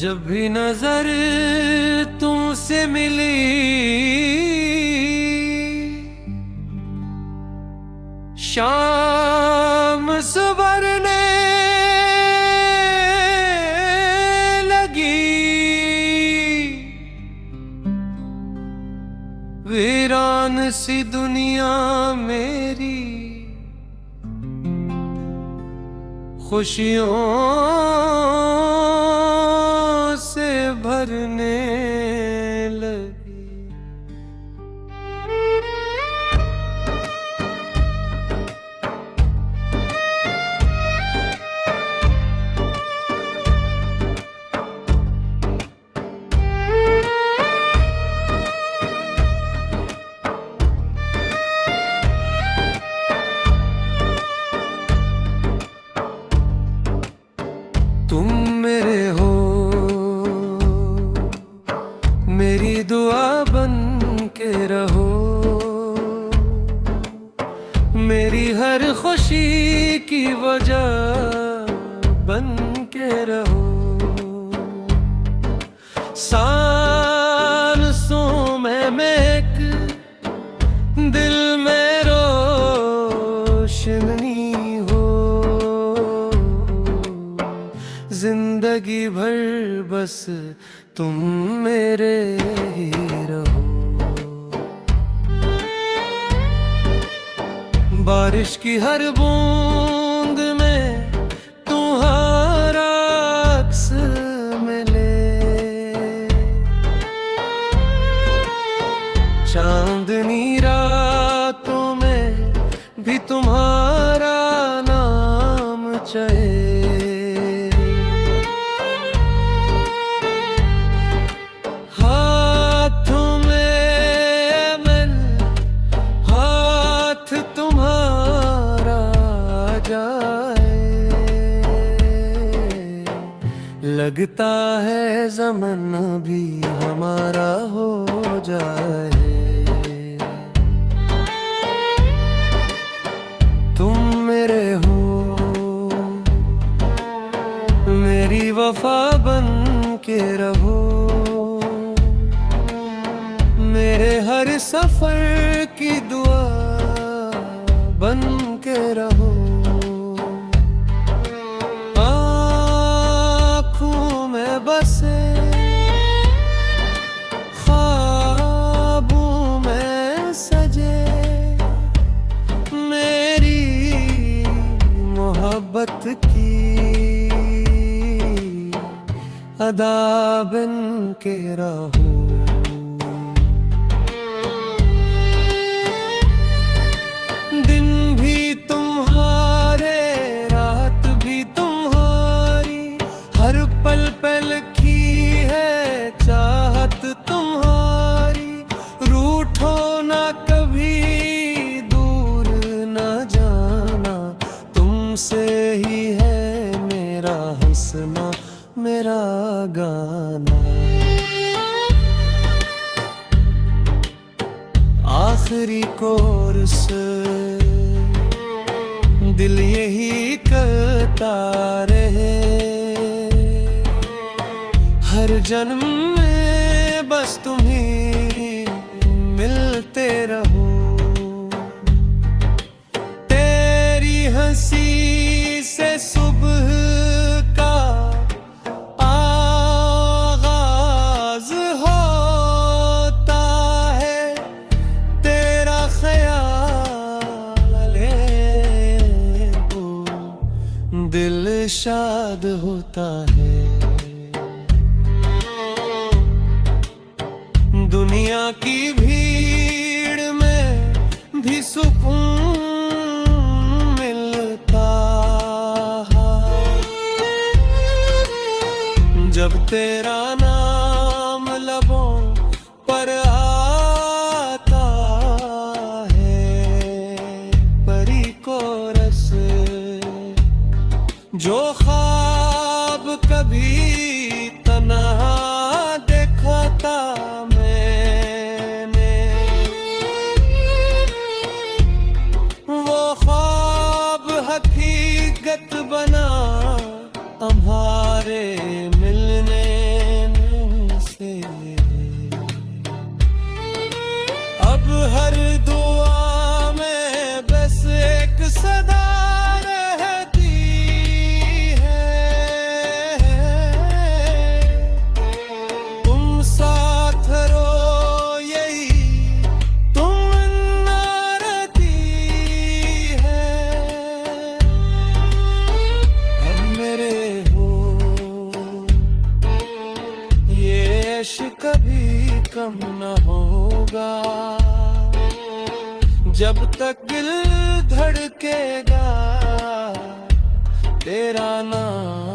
जब भी नजर तुमसे मिली, शाम सुबरने लगी, वीरान सी दुनिया मेरी खुशियों से भरने लगी। तुम मेरे हो, मेरी दुआ बन के रहो, मेरी हर खुशी की वजह बन के रहो। सांसों में महक, दिल में रोशनी हो, जिंदगी भर बस तुम मेरे ही रहो। बारिश की हर बूंद में तुम्हारा अक्स मिले, चांदनी रातों में भी तुम्हारा नाम चले। लगता है ज़माना भी हमारा हो जाए। तुम मेरे हो, मेरी वफा बन के रहो, मेरे हर सफर की दुआ बन के रहो। बसे ख्वाबों में सजे, मेरी मोहब्बत की अदा बन के रहो। दिन भी तुम्हारे, रात भी तुम्हारी, हर पल पल की है चाहत तुम्हारी। रूठो ना कभी, दूर ना जाना, तुमसे ही है मेरा हंसना, मेरा गाना। आखिरी कोर्स दिल यही करता रहे, हर जन्म में बस तुम ही मिलते रहो। तेरी हंसी से सुबह का आगाज होता है, तेरा ख्याल है तो दिल शाद होता है। दुनिया की भीड़ में भी सुकून मिलता है, जब तेरा नाम लबों पर आता है। रहूंगा जब तक दिल धड़केगा तेरा नाम